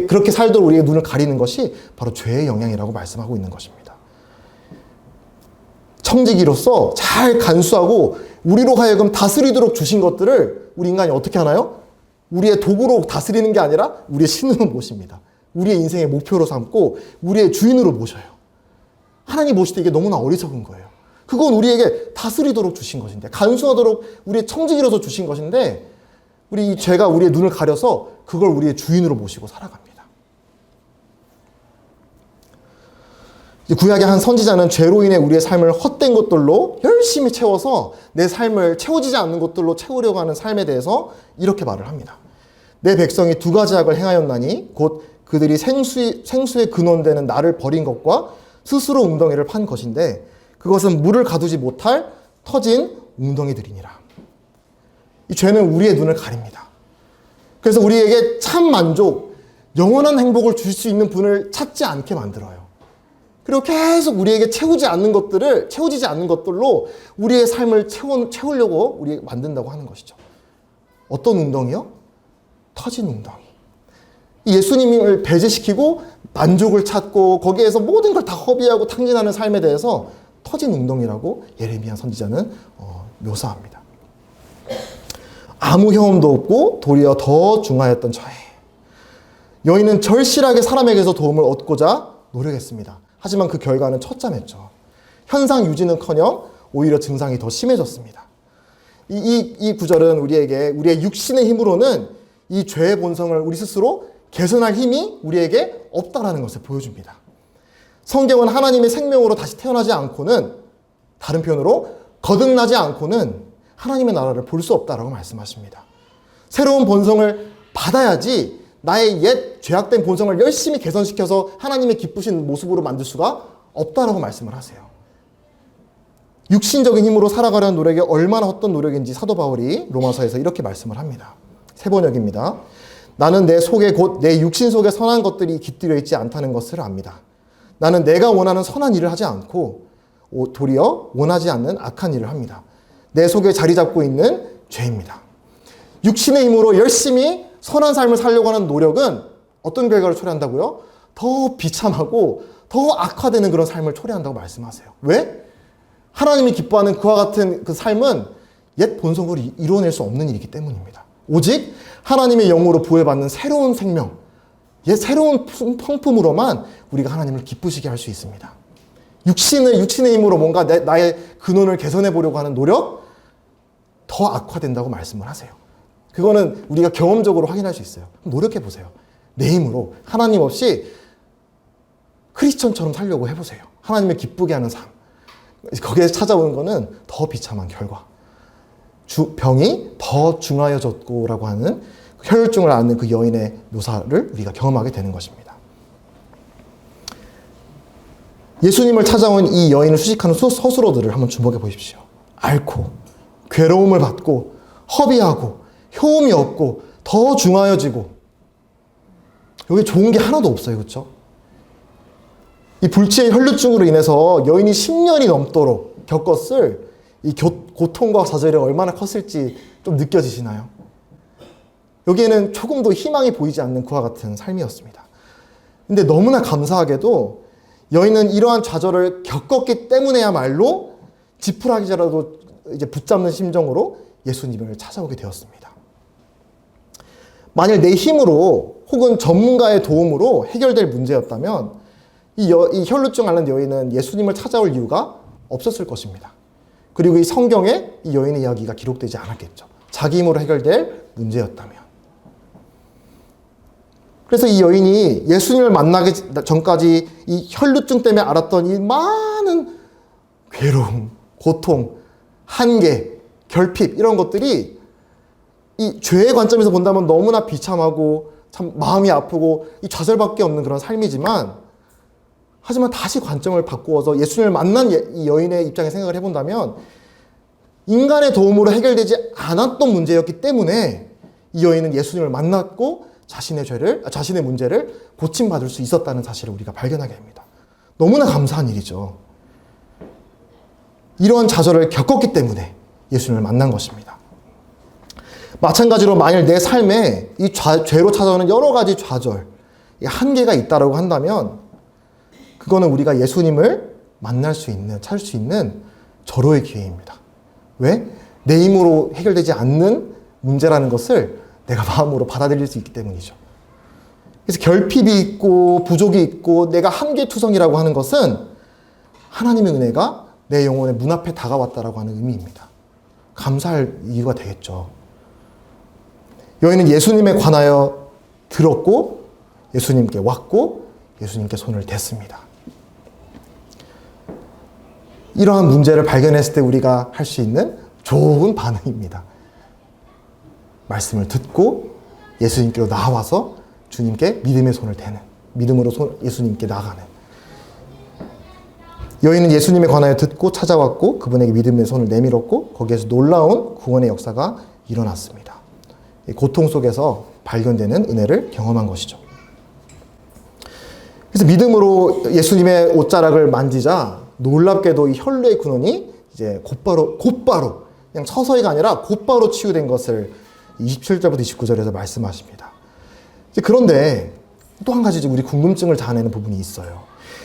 그렇게 살도록 우리의 눈을 가리는 것이 바로 죄의 영향이라고 말씀하고 있는 것입니다. 청지기로서 잘 간수하고 우리로 하여금 다스리도록 주신 것들을 우리 인간이 어떻게 하나요? 우리의 도구로 다스리는 게 아니라 우리의 신으로 모십니다. 우리의 인생의 목표로 삼고 우리의 주인으로 모셔요. 하나님 모실 때 이게 너무나 어리석은 거예요. 그건 우리에게 다스리도록 주신 것인데 간수하도록 우리의 청지기로서 주신 것인데 우리 이 죄가 우리의 눈을 가려서 그걸 우리의 주인으로 모시고 살아갑니다. 구약의 한 선지자는 죄로 인해 우리의 삶을 헛된 것들로 열심히 채워서 내 삶을 채워지지 않는 것들로 채우려고 하는 삶에 대해서 이렇게 말을 합니다. 내 백성이 두 가지 악을 행하였나니 곧 그들이 생수의 근원되는 나를 버린 것과 스스로 웅덩이를 판 것인데 그것은 물을 가두지 못할 터진 웅덩이들이니라. 이 죄는 우리의 눈을 가립니다. 그래서 우리에게 참 만족, 영원한 행복을 줄 수 있는 분을 찾지 않게 만들어요. 그리고 계속 우리에게 채워지지 않는 것들로 우리의 삶을 채우려고 우리에게 만든다고 하는 것이죠. 어떤 웅덩이요? 터진 웅덩이. 예수님을 배제시키고 만족을 찾고 거기에서 모든 걸 다 허비하고 탕진하는 삶에 대해서 터진 웅덩이라고 예레미야 선지자는 묘사합니다. 아무 혐오도 없고 도리어 더 중하였던 저에 여인은 절실하게 사람에게서 도움을 얻고자 노력했습니다. 하지만 그 결과는 처참했죠. 현상 유지는커녕 오히려 증상이 더 심해졌습니다. 이 구절은 우리의 육신의 힘으로는 이 죄의 본성을 우리 스스로 개선할 힘이 우리에게 없다라는 것을 보여줍니다. 성경은 하나님의 생명으로 다시 태어나지 않고는, 다른 표현으로 거듭나지 않고는 하나님의 나라를 볼 수 없다라고 말씀하십니다. 새로운 본성을 받아야지 나의 옛 죄악된 본성을 열심히 개선시켜서 하나님의 기쁘신 모습으로 만들 수가 없다라고 말씀을 하세요. 육신적인 힘으로 살아가려는 노력이 얼마나 헛된 노력인지 사도 바울이 로마서에서 이렇게 말씀을 합니다. 세 번역입니다. 나는 내 속에 곧 내 육신 속에 선한 것들이 깃들여 있지 않다는 것을 압니다. 나는 내가 원하는 선한 일을 하지 않고 도리어 원하지 않는 악한 일을 합니다. 내 속에 자리 잡고 있는 죄입니다. 육신의 힘으로 열심히 선한 삶을 살려고 하는 노력은 어떤 결과를 초래한다고요? 더 비참하고 더 악화되는 그런 삶을 초래한다고 말씀하세요. 왜? 하나님이 기뻐하는 그와 같은 그 삶은 옛 본성으로 이루어낼 수 없는 일이기 때문입니다. 오직 하나님의 영으로 부여받는 새로운 생명, 옛 새로운 성품으로만 우리가 하나님을 기쁘시게 할 수 있습니다. 육신의 힘으로 뭔가 나의 근원을 개선해 보려고 하는 노력, 더 악화된다고 말씀을 하세요. 그거는 우리가 경험적으로 확인할 수 있어요. 노력해 보세요. 내 힘으로 하나님 없이 크리스천처럼 살려고 해보세요. 하나님을 기쁘게 하는 삶. 거기에 찾아오는 거는 더 비참한 결과. 병이 더 중하여졌고라고 하는 혈혈증을 앓는 그 여인의 묘사를 우리가 경험하게 되는 것입니다. 예수님을 찾아온 이 여인을 수식하는 서술어들을 한번 주목해 보십시오. 앓고, 괴로움을 받고, 허비하고, 효험이 없고, 더 중하여지고. 여기 좋은 게 하나도 없어요. 그렇죠? 이 불치의 혈루증으로 인해서 여인이 10년이 넘도록 겪었을 이 고통과 좌절이 얼마나 컸을지 좀 느껴지시나요? 여기에는 조금도 희망이 보이지 않는 그와 같은 삶이었습니다. 근데 너무나 감사하게도 여인은 이러한 좌절을 겪었기 때문에야말로 지푸라기라도 이제 붙잡는 심정으로 예수님을 찾아오게 되었습니다. 만일 내 힘으로 혹은 전문가의 도움으로 해결될 문제였다면 이 혈루증 앓는 여인은 예수님을 찾아올 이유가 없었을 것입니다. 그리고 이 성경에 이 여인의 이야기가 기록되지 않았겠죠. 자기 힘으로 해결될 문제였다면. 그래서 이 여인이 예수님을 만나기 전까지 이 혈루증 때문에 알았던 이 많은 괴로움, 고통, 한계, 결핍 이런 것들이 이 죄의 관점에서 본다면 너무나 비참하고 참 마음이 아프고 이 좌절밖에 없는 그런 삶이지만, 하지만 다시 관점을 바꾸어서 예수님을 만난 이 여인의 입장에 생각을 해본다면 인간의 도움으로 해결되지 않았던 문제였기 때문에 이 여인은 예수님을 만났고 자신의 문제를 고침받을 수 있었다는 사실을 우리가 발견하게 됩니다. 너무나 감사한 일이죠. 이러한 좌절을 겪었기 때문에 예수님을 만난 것입니다. 마찬가지로 만일 내 삶에 이 죄로 찾아오는 여러 가지 좌절, 한계가 있다고 한다면 그거는 우리가 예수님을 만날 수 있는, 찾을 수 있는 절호의 기회입니다. 왜? 내 힘으로 해결되지 않는 문제라는 것을 내가 마음으로 받아들일 수 있기 때문이죠. 그래서 결핍이 있고 부족이 있고 내가 한계투성이라고 하는 것은 하나님의 은혜가 내 영혼의 문 앞에 다가왔다라고 하는 의미입니다. 감사할 이유가 되겠죠. 여인은 예수님에 관하여 들었고 예수님께 왔고 예수님께 손을 댔습니다. 이러한 문제를 발견했을 때 우리가 할 수 있는 좋은 반응입니다. 말씀을 듣고 예수님께로 나와서 주님께 믿음의 손을 대는, 믿음으로 예수님께 나가는. 여인은 예수님에 관하여 듣고 찾아왔고 그분에게 믿음의 손을 내밀었고 거기에서 놀라운 구원의 역사가 일어났습니다. 고통 속에서 발견되는 은혜를 경험한 것이죠. 그래서 믿음으로 예수님의 옷자락을 만지자 놀랍게도 이 혈루의 근원이 이제 곧바로 그냥 서서히가 아니라 곧바로 치유된 것을 27절부터 29절에서 말씀하십니다. 그런데 또 한 가지 우리 궁금증을 자아내는 부분이 있어요.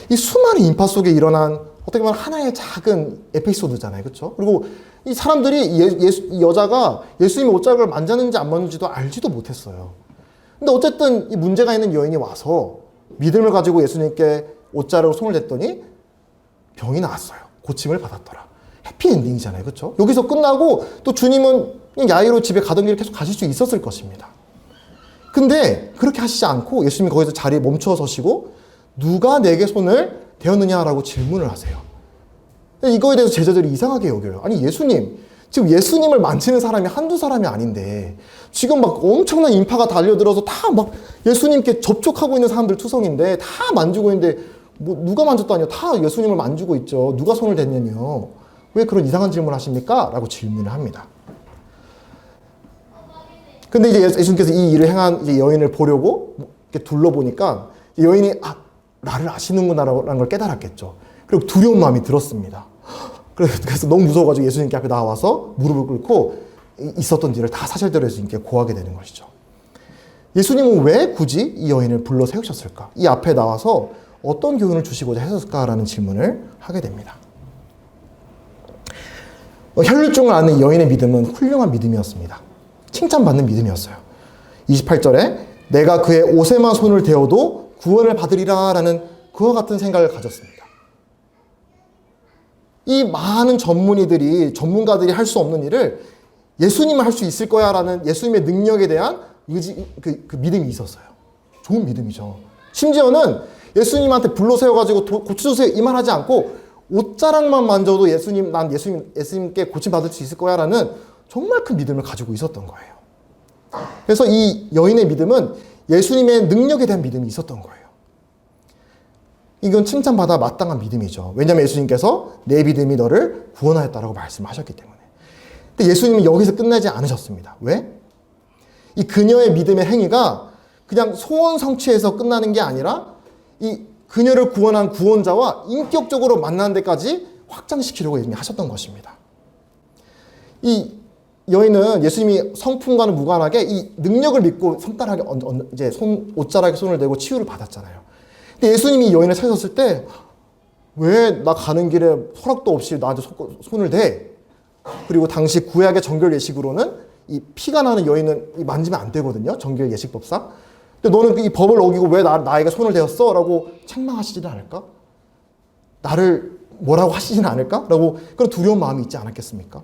이 수많은 인파 속에 일어난 어떻게 보면 하나의 작은 에피소드잖아요. 그렇죠? 그리고 이 사람들이 이 여자가 예수님의 옷자락을 만졌는지 안 만졌는지도 알지도 못했어요. 근데 어쨌든 이 문제가 있는 여인이 와서 믿음을 가지고 예수님께 옷자락으로 손을 댔더니 병이 나았어요. 고침을 받았더라. 해피엔딩이잖아요. 그렇죠? 여기서 끝나고 또 주님은 그냥 야이로 집에 가던 길을 계속 가실 수 있었을 것입니다. 근데 그렇게 하시지 않고 예수님이 거기서 자리에 멈춰 서시고 누가 내게 손을 대었느냐라고 질문을 하세요. 이거에 대해서 제자들이 이상하게 여겨요. 아니 예수님, 지금 예수님을 만지는 사람이 한두 사람이 아닌데 지금 막 엄청난 인파가 달려들어서 다 막 예수님께 접촉하고 있는 사람들 투성인데 다 만지고 있는데 뭐 누가 만졌다니요? 다 예수님을 만지고 있죠. 누가 손을 댔냐뇨? 왜 그런 이상한 질문을 하십니까? 라고 질문을 합니다. 근데 이제 예수님께서 이 일을 행한 이제 여인을 보려고 이렇게 둘러보니까 여인이 나를 아시는구나라는 걸 깨달았겠죠. 그리고 두려운 마음이 들었습니다. 그래서 너무 무서워가지고 예수님께 앞에 나와서 무릎을 꿇고 있었던 일을 다 사실대로 예수님께 고하게 되는 것이죠. 예수님은 왜 굳이 이 여인을 불러 세우셨을까? 이 앞에 나와서 어떤 교훈을 주시고자 하셨을까라는 질문을 하게 됩니다. 혈류증을 앓는 여인의 믿음은 훌륭한 믿음이었습니다. 칭찬받는 믿음이었어요. 28절에 내가 그의 옷에만 손을 대어도 구원을 받으리라 라는 그와 같은 생각을 가졌습니다. 이 많은 전문가들이 할 수 없는 일을 예수님은 할 수 있을 거야 라는 예수님의 능력에 대한 의지, 그 믿음이 있었어요. 좋은 믿음이죠. 심지어는 예수님한테 불러 세워가지고 고쳐주세요 이 말 하지 않고 옷자락만 만져도 난 예수님께 고침받을 수 있을 거야 라는 정말 큰 믿음을 가지고 있었던 거예요. 그래서 이 여인의 믿음은 예수님의 능력에 대한 믿음이 있었던 거예요. 이건 칭찬받아 마땅한 믿음이죠. 왜냐하면 예수님께서 내 믿음이 너를 구원하였다라고 말씀하셨기 때문에. 근데 예수님은 여기서 끝나지 않으셨습니다. 왜? 이 그녀의 믿음의 행위가 그냥 소원 성취해서 끝나는 게 아니라 이 그녀를 구원한 구원자와 인격적으로 만나는 데까지 확장시키려고 예수님이 하셨던 것입니다. 이 여인은 예수님이 성품과는 무관하게 이 능력을 믿고 옷자락에 손을 대고 치유를 받았잖아요. 근데 예수님이 이 여인을 찾으셨을 때 왜 나 가는 길에 허락도 없이 나한테 손을 대? 그리고 당시 구약의 정결 예식으로는 이 피가 나는 여인은 만지면 안 되거든요. 정결 예식법상. 근데 너는 이 법을 어기고 왜 나에게 손을 대었어? 라고 책망하시지는 않을까? 나를 뭐라고 하시지는 않을까? 라고 그런 두려운 마음이 있지 않았겠습니까?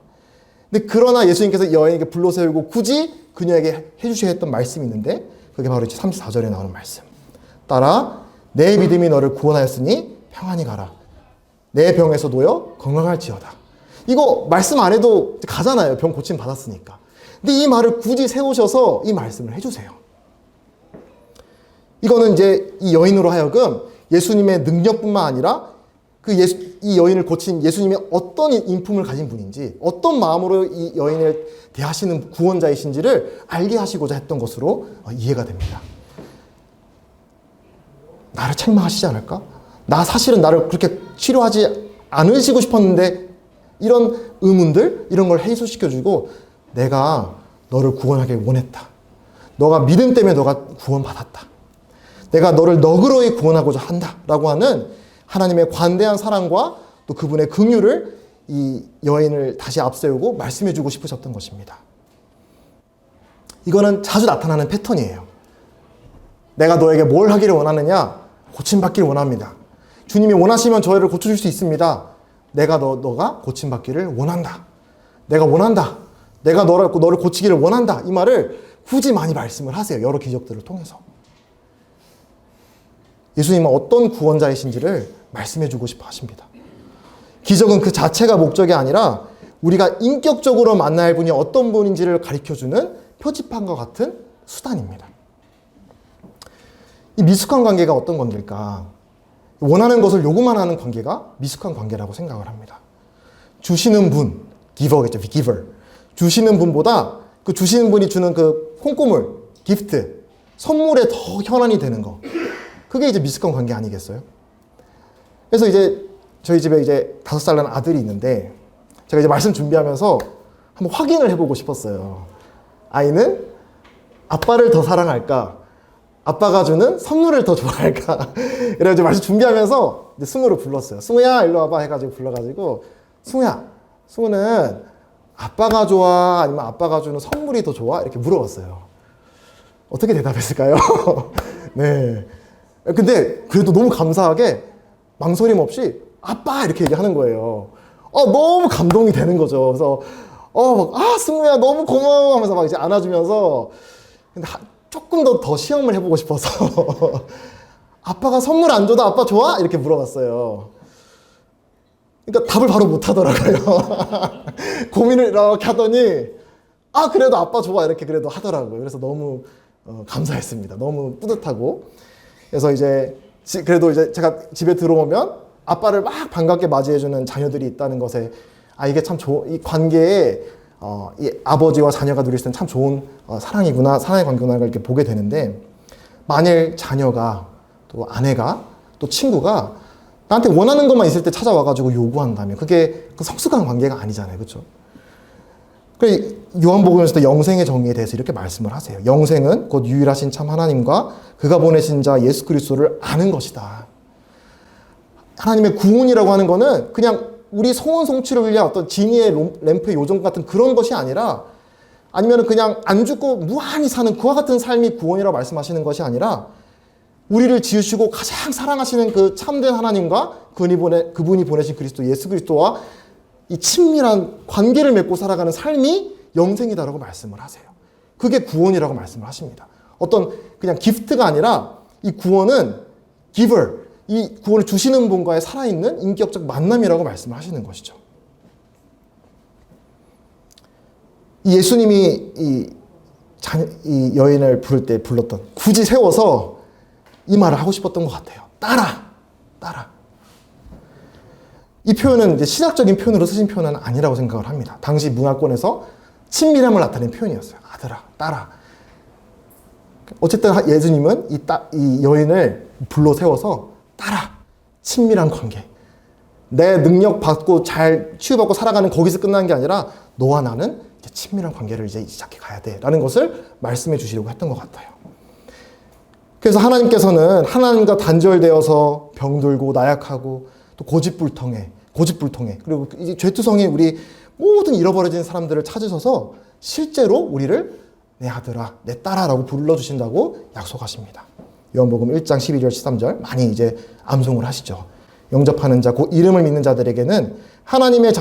근데 그러나 예수님께서 여인에게 불러 세우고 굳이 그녀에게 해주셔야 했던 말씀이 있는데 그게 바로 이제 34절에 나오는 말씀. 따라 내 믿음이 너를 구원하였으니 평안히 가라. 내 병에서 놓여 건강할지어다. 이거 말씀 안 해도 가잖아요. 병 고침 받았으니까. 근데 이 말을 굳이 세우셔서 이 말씀을 해주세요. 이거는 이제 이 여인으로 하여금 예수님의 능력뿐만 아니라 이 여인을 고친 예수님이 어떤 인품을 가진 분인지, 어떤 마음으로 이 여인을 대하시는 구원자이신지를 알게 하시고자 했던 것으로 이해가 됩니다. 나를 책망하시지 않을까? 사실은 나를 그렇게 치료하지 않으시고 싶었는데 이런 의문들, 이런 걸 해소시켜주고 내가 너를 구원하길 원했다. 너가 믿음 때문에 너가 구원받았다. 내가 너를 너그러이 구원하고자 한다. 라고 하는 하나님의 관대한 사랑과 또 그분의 긍휼을 이 여인을 다시 앞세우고 말씀해주고 싶으셨던 것입니다. 이거는 자주 나타나는 패턴이에요. 내가 너에게 뭘 하기를 원하느냐? 고침받기를 원합니다. 주님이 원하시면 저희를 고쳐줄 수 있습니다. 내가 너가 고침받기를 원한다. 내가 원한다. 내가 너를 고치기를 원한다. 이 말을 굳이 많이 말씀을 하세요. 여러 기적들을 통해서. 예수님은 어떤 구원자이신지를 말씀해주고 싶어 하십니다. 기적은 그 자체가 목적이 아니라 우리가 인격적으로 만나야 할 분이 어떤 분인지를 가르쳐주는 표지판과 같은 수단입니다. 이 미숙한 관계가 어떤 관계일까? 원하는 것을 요구만 하는 관계가 미숙한 관계라고 생각을 합니다. 주시는 분, giver겠죠, giver. 주시는 분보다 그 주시는 분이 주는 그 콩고물, 기프트, 선물에 더 혈안이 되는 거. 그게 이제 미숙한 관계 아니겠어요? 그래서 이제 저희 집에 이제 5살 난 아들이 있는데 제가 이제 말씀 준비하면서 한번 확인을 해보고 싶었어요. 아이는 아빠를 더 사랑할까? 아빠가 주는 선물을 더 좋아할까? 그래가지고 말씀 준비하면서 이제 승우를 불렀어요. 승우야, 일로 와봐 해가지고 불러가지고, 승우야, 승우는 아빠가 좋아? 아니면 아빠가 주는 선물이 더 좋아? 이렇게 물어봤어요. 어떻게 대답했을까요? 네. 근데 그래도 너무 감사하게 망설임 없이 아빠 이렇게 얘기하는 거예요. 너무 감동이 되는 거죠. 그래서 승우야 너무 고마워 하면서 막 이제 안아주면서, 근데 조금 더 시험을 해보고 싶어서 아빠가 선물 안 줘도 아빠 좋아? 이렇게 물어봤어요. 그러니까 답을 바로 못 하더라고요. 고민을 이렇게 하더니 그래도 아빠 좋아 이렇게 그래도 하더라고요. 그래서 너무 감사했습니다. 너무 뿌듯하고. 그래서 이제 그래도 이제 제가 집에 들어오면 아빠를 막 반갑게 맞이해주는 자녀들이 있다는 것에 이게 참 이 관계에 이 아버지와 자녀가 누릴 수 있는 참 좋은 사랑이구나, 사랑의 관계구나 이렇게 보게 되는데, 만일 자녀가 또 아내가 또 친구가 나한테 원하는 것만 있을 때 찾아와가지고 요구한다면 그게 그 성숙한 관계가 아니잖아요. 그렇죠? 요한복음에서도 영생의 정의에 대해서 이렇게 말씀을 하세요. 영생은 곧 유일하신 참 하나님과 그가 보내신 자 예수 그리스도를 아는 것이다. 하나님의 구원이라고 하는 거는 그냥 우리 소원 성취를 위한 어떤 지니의 램프의 요정 같은 그런 것이 아니라, 아니면 그냥 안 죽고 무한히 사는 그와 같은 삶이 구원이라고 말씀하시는 것이 아니라, 우리를 지으시고 가장 사랑하시는 그 참된 하나님과 그분이 보내신 그리스도 예수 그리스도와 이 친밀한 관계를 맺고 살아가는 삶이 영생이다라고 말씀을 하세요. 그게 구원이라고 말씀을 하십니다. 어떤 그냥 기프트가 아니라 이 구원은 giver, 이 구원을 주시는 분과의 살아있는 인격적 만남이라고 말씀을 하시는 것이죠. 예수님이 이 여인을 부를 때 불렀던, 굳이 세워서 이 말을 하고 싶었던 것 같아요. 따라. 이 표현은 이제 신학적인 표현으로 쓰신 표현은 아니라고 생각을 합니다. 당시 문화권에서 친밀함을 나타낸 표현이었어요. 아들아, 따라. 어쨌든 예수님은 이 여인을 불러 세워서 따라, 친밀한 관계. 내 능력 받고 잘 치유받고 살아가는 거기서 끝나는 게 아니라 너와 나는 이제 친밀한 관계를 이제 시작해 가야 돼라는 것을 말씀해 주시려고 했던 것 같아요. 그래서 하나님께서는 하나님과 단절되어서 병들고 나약하고 또 고집불통해. 그리고 이제 죄투성이 우리 모든 잃어버려진 사람들을 찾으셔서 실제로 우리를 내 아들아, 내 딸아라고 불러주신다고 약속하십니다. 요한복음 1장 12절 13절 많이 이제 암송을 하시죠. 영접하는 자, 곧 이름을 믿는 자들에게는 하나님의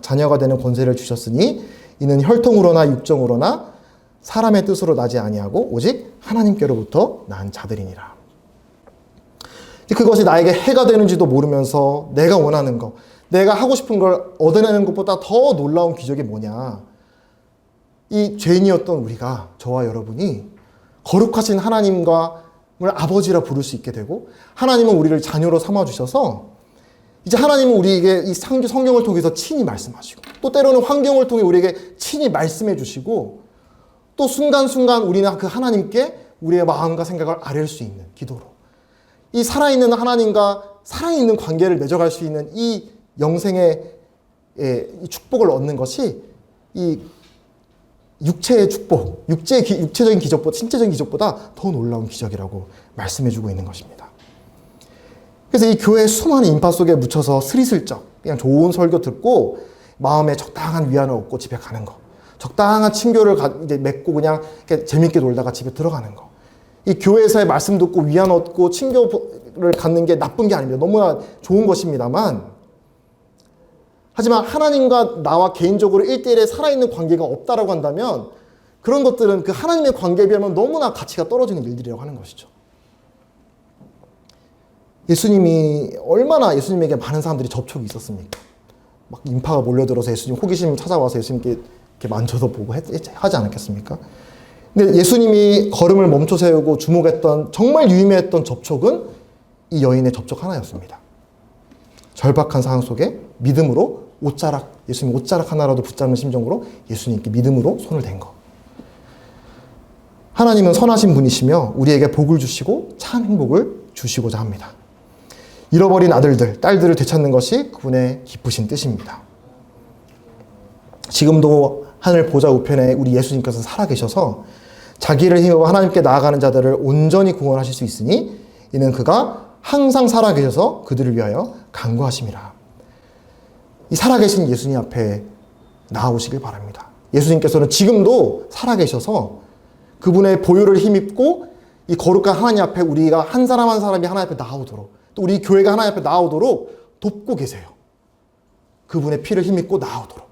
자녀가 되는 권세를 주셨으니 이는 혈통으로나 육정으로나 사람의 뜻으로 나지 아니하고 오직 하나님께로부터 난 자들이니라. 그것이 나에게 해가 되는지도 모르면서 내가 원하는 것, 내가 하고 싶은 걸 얻어내는 것보다 더 놀라운 기적이 뭐냐. 이 죄인이었던 우리가, 저와 여러분이 거룩하신 하나님과 아버지라 부를 수 있게 되고, 하나님은 우리를 자녀로 삼아주셔서 이제 하나님은 우리에게 이 성경을 통해서 친히 말씀하시고, 또 때로는 환경을 통해 우리에게 친히 말씀해 주시고, 또 순간순간 우리는 그 하나님께 우리의 마음과 생각을 아뢰을 수 있는 기도로, 이 살아있는 하나님과 살아있는 관계를 맺어갈 수 있는 이 영생의 이 축복을 얻는 것이 이 육체의 축복, 육체적인 기적보다, 신체적인 기적보다 더 놀라운 기적이라고 말씀해주고 있는 것입니다. 그래서 이 교회 수많은 인파 속에 묻혀서 스리슬쩍 그냥 좋은 설교 듣고 마음에 적당한 위안을 얻고 집에 가는 거, 적당한 친교를 이제 맺고 그냥 재밌게 놀다가 집에 들어가는 거, 이 교회에서의 말씀 듣고 위안 얻고 친교를 갖는 게 나쁜 게 아닙니다. 너무나 좋은 것입니다만, 하지만 하나님과 나와 개인적으로 1대1의 살아있는 관계가 없다라고 한다면 그런 것들은 그 하나님의 관계에 비하면 너무나 가치가 떨어지는 일들이라고 하는 것이죠. 예수님에게 많은 사람들이 접촉이 있었습니까? 막 인파가 몰려들어서 예수님 호기심 찾아와서 예수님께 이렇게 만져서 보고 하지 않았겠습니까? 근데 예수님이 걸음을 멈춰 세우고 주목했던 정말 유의미했던 접촉은 이 여인의 접촉 하나였습니다. 절박한 상황 속에 믿음으로 예수님 옷자락 하나라도 붙잡는 심정으로 예수님께 믿음으로 손을 댄 것. 하나님은 선하신 분이시며 우리에게 복을 주시고 참 행복을 주시고자 합니다. 잃어버린 아들들, 딸들을 되찾는 것이 그분의 기쁘신 뜻입니다. 지금도 하늘 보좌 우편에 우리 예수님께서 살아계셔서 자기를 힘입어 하나님께 나아가는 자들을 온전히 구원하실 수 있으니 이는 그가 항상 살아계셔서 그들을 위하여 간구하심이라. 이 살아계신 예수님 앞에 나아오시길 바랍니다. 예수님께서는 지금도 살아계셔서 그분의 보혈을 힘입고 이 거룩한 하나님 앞에 우리가 한 사람 한 사람이 하나님 앞에 나오도록, 또 우리 교회가 하나님 앞에 나오도록 돕고 계세요. 그분의 피를 힘입고 나오도록.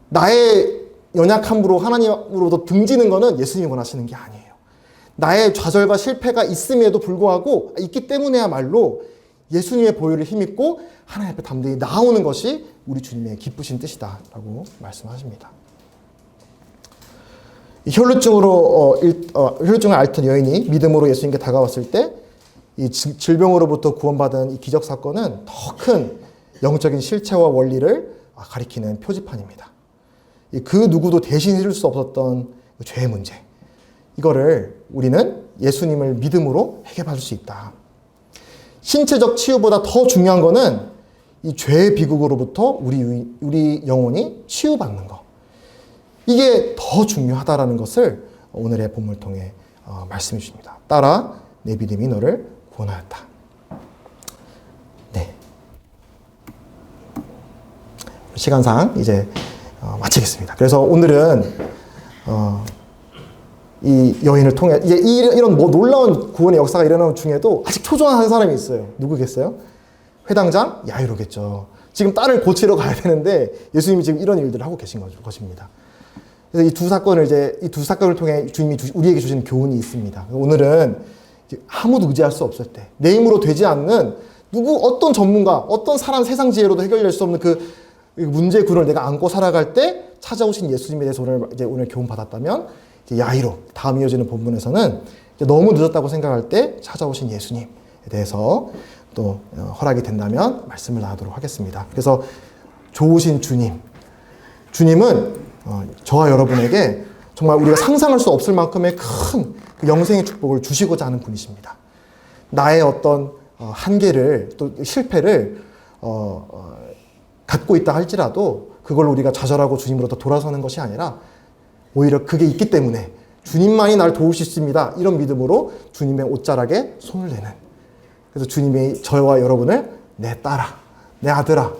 나의 연약함으로 하나님으로부터 등지는 것은 예수님이 원하시는 게 아니에요. 나의 좌절과 실패가 있음에도 불구하고, 있기 때문에야말로 예수님의 보혈을 힘입고 하나님 앞에 담대히 나오는 것이 우리 주님의 기쁘신 뜻이다라고 말씀하십니다. 혈루증을 앓던 여인이 믿음으로 예수님께 다가왔을 때 이 질병으로부터 구원받은 이 기적 사건은 더 큰 영적인 실체와 원리를 가리키는 표지판입니다. 그 누구도 대신 해줄 수 없었던 죄의 문제, 이거를 우리는 예수님을 믿음으로 해결받을 수 있다. 신체적 치유보다 더 중요한 거는 이 죄의 비극으로부터 우리 영혼이 치유받는 것, 이게 더 중요하다라는 것을 오늘의 본문을 통해 말씀해 주십니다. 따라 내 믿음이 너를 구원하였다. 네. 시간상 이제 마치겠습니다. 그래서 오늘은 이 여인을 통해 이제 이런 놀라운 구원의 역사가 일어나는 중에도 아직 초조한 한 사람이 있어요. 누구겠어요? 회당장 야이로겠죠. 지금 딸을 고치러 가야 되는데 예수님이 지금 이런 일들을 하고 계신 것입니다. 그래서 이 두 사건을 통해 주님이 우리에게 주시는 교훈이 있습니다. 오늘은 아무도 의지할 수 없을 때, 내 힘으로 되지 않는 어떤 전문가, 어떤 사람 세상 지혜로도 해결될 수 없는 그 문제의 구름을 내가 안고 살아갈 때 찾아오신 예수님에 대해서 오늘 교훈 받았다면, 야이로, 다음 이어지는 본문에서는 너무 늦었다고 생각할 때 찾아오신 예수님에 대해서 또 허락이 된다면 말씀을 나누도록 하겠습니다. 그래서 좋으신 주님은 저와 여러분에게 정말 우리가 상상할 수 없을 만큼의 큰 그 영생의 축복을 주시고자 하는 분이십니다. 나의 어떤 한계를, 또 실패를 갖고 있다 할지라도 그걸 우리가 좌절하고 주님으로부터 돌아서는 것이 아니라 오히려 그게 있기 때문에 주님만이 나를 도우실 수 있습니다, 이런 믿음으로 주님의 옷자락에 손을 대는, 그래서 주님이 저와 여러분을 내 딸아, 내 아들아,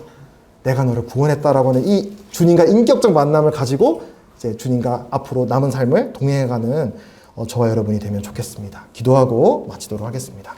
내가 너를 구원했다라고 하는 이 주님과 인격적 만남을 가지고 이제 주님과 앞으로 남은 삶을 동행해가는 저와 여러분이 되면 좋겠습니다. 기도하고 마치도록 하겠습니다.